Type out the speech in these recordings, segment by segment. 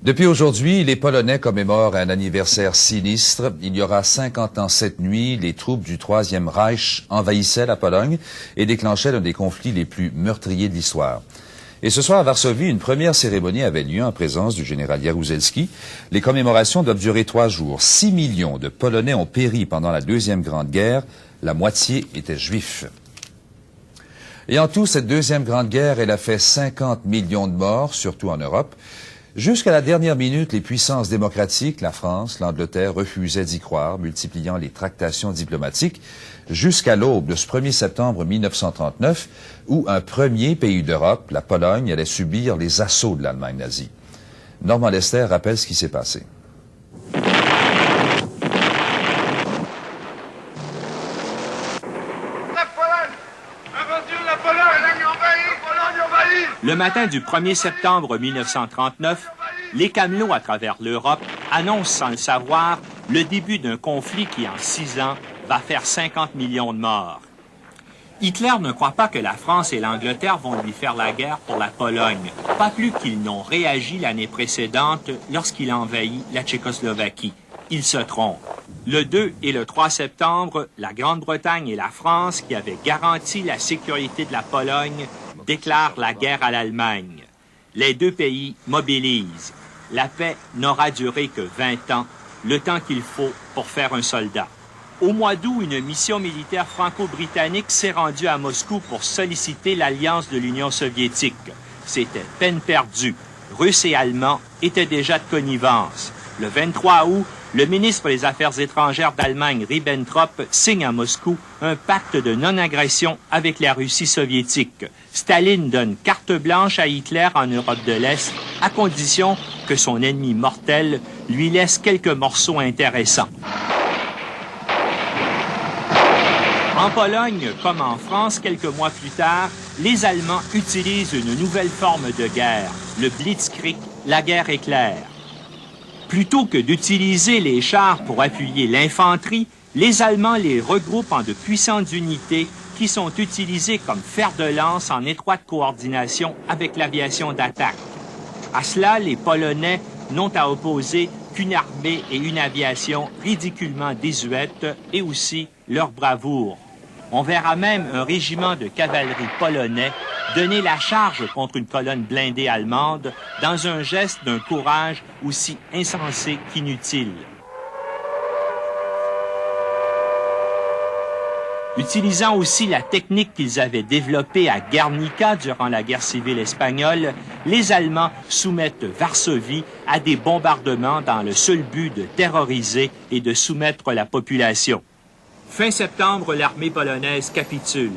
Depuis aujourd'hui, les Polonais commémorent un anniversaire sinistre. Il y aura 50 ans cette nuit, les troupes du Troisième Reich envahissaient la Pologne et déclenchaient l'un des conflits les plus meurtriers de l'histoire. Et ce soir à Varsovie, une première cérémonie avait lieu en présence du général Jaruzelski. Les commémorations doivent durer 3 jours. 6 millions de Polonais ont péri pendant la Deuxième Grande Guerre. La moitié étaient juifs. Et en tout, cette Deuxième Grande Guerre, elle a fait 50 millions de morts, surtout en Europe. Jusqu'à la dernière minute, les puissances démocratiques, la France, l'Angleterre, refusaient d'y croire, multipliant les tractations diplomatiques, jusqu'à l'aube de ce 1er septembre 1939, où un premier pays d'Europe, la Pologne, allait subir les assauts de l'Allemagne nazie. Normand Lester rappelle ce qui s'est passé. Le matin du 1er septembre 1939, les camelots à travers l'Europe annoncent sans le savoir le début d'un conflit qui, en 6 ans, va faire 50 millions de morts. Hitler ne croit pas que la France et l'Angleterre vont lui faire la guerre pour la Pologne, pas plus qu'ils n'ont réagi l'année précédente lorsqu'il a envahi la Tchécoslovaquie. Il se trompe. Le 2 et le 3 septembre, la Grande-Bretagne et la France, qui avaient garanti la sécurité de la Pologne, déclarent la guerre à l'Allemagne. Les deux pays mobilisent. La paix n'aura duré que 20 ans, le temps qu'il faut pour faire un soldat. Au mois d'août, une mission militaire franco-britannique s'est rendue à Moscou pour solliciter l'alliance de l'Union soviétique. C'était peine perdue. Russes et Allemands étaient déjà de connivence. Le 23 août, le ministre des Affaires étrangères d'Allemagne, Ribbentrop, signe à Moscou un pacte de non-agression avec la Russie soviétique. Staline donne carte blanche à Hitler en Europe de l'Est, à condition que son ennemi mortel lui laisse quelques morceaux intéressants. En Pologne, comme en France quelques mois plus tard, les Allemands utilisent une nouvelle forme de guerre, le Blitzkrieg, la guerre éclair. Plutôt que d'utiliser les chars pour appuyer l'infanterie, les Allemands les regroupent en de puissantes unités qui sont utilisées comme fer de lance en étroite coordination avec l'aviation d'attaque. À cela, les Polonais n'ont à opposer qu'une armée et une aviation ridiculement désuètes et aussi leur bravoure. On verra même un régiment de cavalerie polonais donner la charge contre une colonne blindée allemande dans un geste d'un courage aussi insensé qu'inutile. Utilisant aussi la technique qu'ils avaient développée à Guernica durant la guerre civile espagnole, les Allemands soumettent Varsovie à des bombardements dans le seul but de terroriser et de soumettre la population. Fin septembre, l'armée polonaise capitule.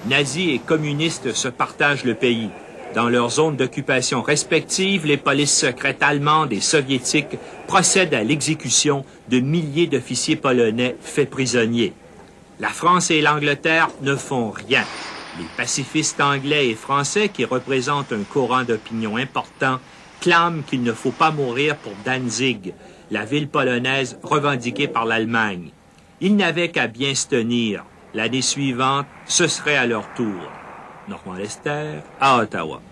Nazis et communistes se partagent le pays. Dans leurs zones d'occupation respectives, les polices secrètes allemandes et soviétiques procèdent à l'exécution de milliers d'officiers polonais faits prisonniers. La France et l'Angleterre ne font rien. Les pacifistes anglais et français, qui représentent un courant d'opinion important, clament qu'il ne faut pas mourir pour Danzig, la ville polonaise revendiquée par l'Allemagne. Ils n'avaient qu'à bien se tenir. L'année suivante, ce serait à leur tour. Normand Lester, à Ottawa.